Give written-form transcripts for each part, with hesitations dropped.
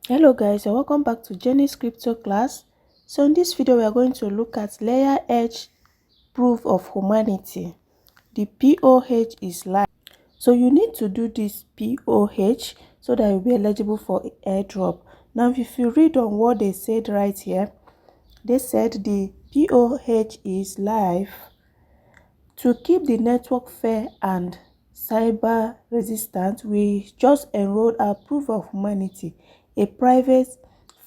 Hello guys, and welcome back to Jenny's crypto class. So in this video we are going to look at LAYEREDGE proof of humanity. The POH is live. So you need to do this POH so that you'll be eligible for airdrop. Now if you read on what they said right here, they said the POH is live to keep the network fair and cyber resistant. We just enrolled our proof of humanity, a private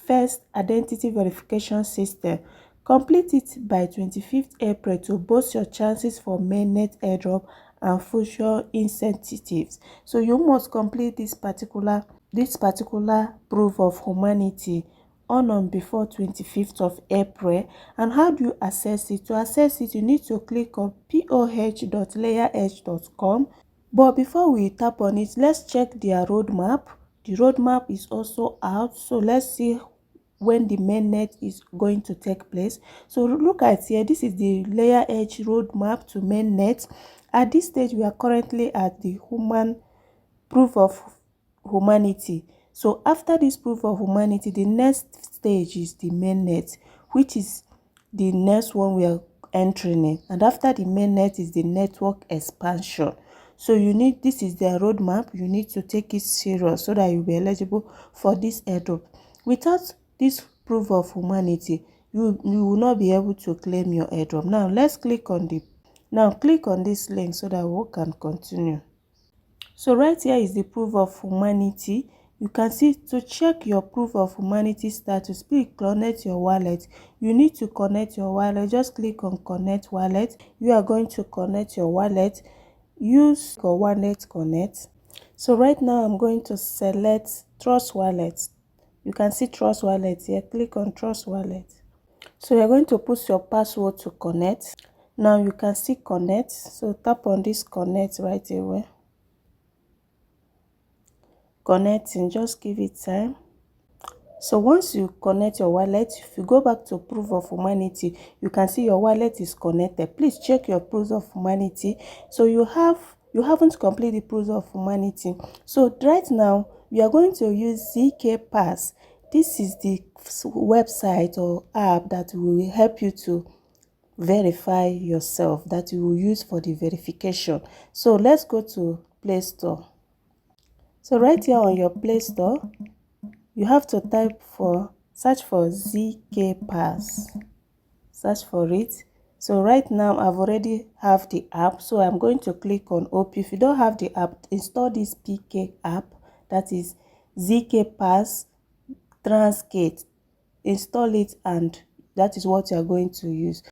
first identity verification system. Complete it by 25th April to boost your chances for mainnet airdrop and future incentives. So you must complete this particular proof of humanity on before 25th of April. And how do you access it? To access it, you need to click on poh.layeredge.com. But before we tap on it, let's check their roadmap. The roadmap is also out, so let's see when the mainnet is going to take place. So look at here, this is the LAYEREDGE roadmap to mainnet. At this stage, we are currently at the proof of humanity. So after this proof of humanity, the next stage is the mainnet, which is the next one we are entering in. And after the mainnet is the network expansion. So this is their roadmap. You need to take it serious so that you'll be eligible for this airdrop. Without this proof of humanity, you will not be able to claim your airdrop. Now let's click on this link so that we can continue. So right here is the proof of humanity. You can see to check your proof of humanity status, please connect your wallet. You need to connect your wallet. Just click on connect wallet. You are going to connect your wallet. Use your wallet connect. So right now I'm going to select trust wallet. You can see trust wallet here. Click on trust wallet. So you're going to put your password to connect. Now you can see connect. So tap on this connect right away. Connecting, just give it time. So once you connect your wallet, if you go back to proof of humanity, you can see your wallet is connected. Please check your proof of humanity. So you haven't completed the proof of humanity. So right now we are going to use ZK This is the website or app that will help you to verify yourself, that you will use for the verification. So let's go to Play Store. So right here on your Play Store, you have to search for ZK Search for it. So right now I've already have the app, so I'm going to click on open. If you don't have the app, install this PK app, that is ZK Transgate. Install it, and that is what you are going to use.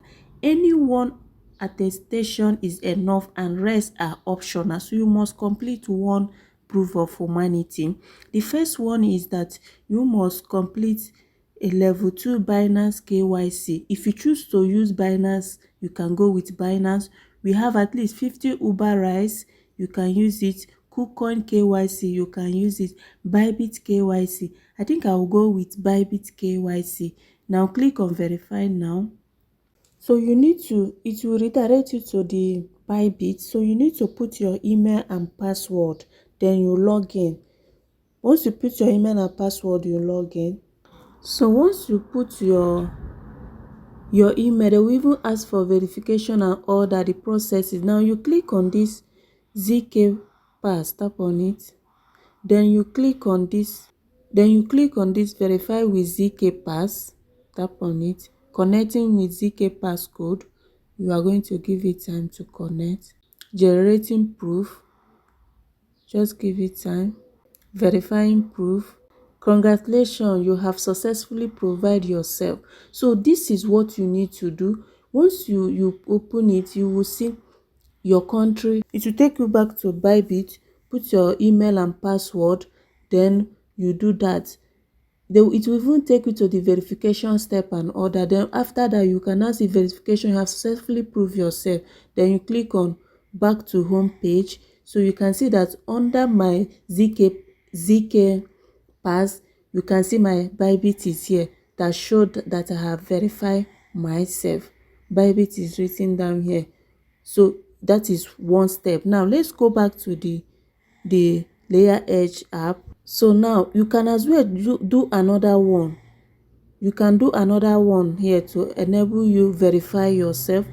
Any one attestation is enough and rest are optional, so you must complete one proof of humanity. The first one is that you must complete a level 2 Binance KYC. If you choose to use Binance, you can go with Binance. We have at least 50 Uber rides, you can use it. KuCoin KYC, you can use it. Bybit KYC, I think I will go with Bybit KYC. Now click on verify now. So it will redirect you to the Bybit. So you need to put your email and password, then you log in. Once you put your email and password, you log in. So once you put your email, they will even ask for verification and all that, the processes. Now you click on this ZK Pass, tap on it. Then you click on this verify with ZK Pass, tap on it. Connecting with ZK Pass code, you are going to give it time to connect. Generating proof, just give it time. Verifying proof. Congratulations, you have successfully provided yourself. So this is what you need to do. Once you open it, you will see your country. It will take you back to Bybit. Put your email and password, then you do that. It will even take you to the verification step and order. Then after that, you can now see verification. You have successfully proved yourself. Then you click on back to home page. So you can see that under my ZK Pass, you can see my Bybit is here, that showed that I have verified myself. Bybit is written down here. So that is one step. Now let's go back to the LAYEREDGE app. So now you can as well do another one. You can do another one here to enable you verify yourself.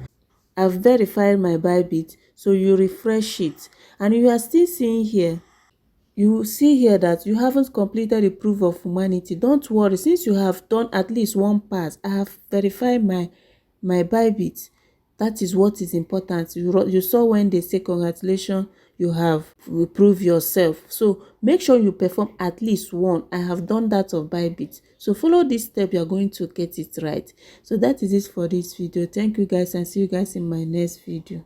I've verified my Bybit, so you refresh it and you are still seeing here, you will see here that you haven't completed the proof of humanity. Don't worry, since you have done at least one part. I have verified my Bybit. That is what is important. You saw when they say congratulations, you have proved yourself. So make sure you perform at least one. I have done that of Bybit. So follow this step, you are going to get it right. So that is it for this video. Thank you guys and see you guys in my next video.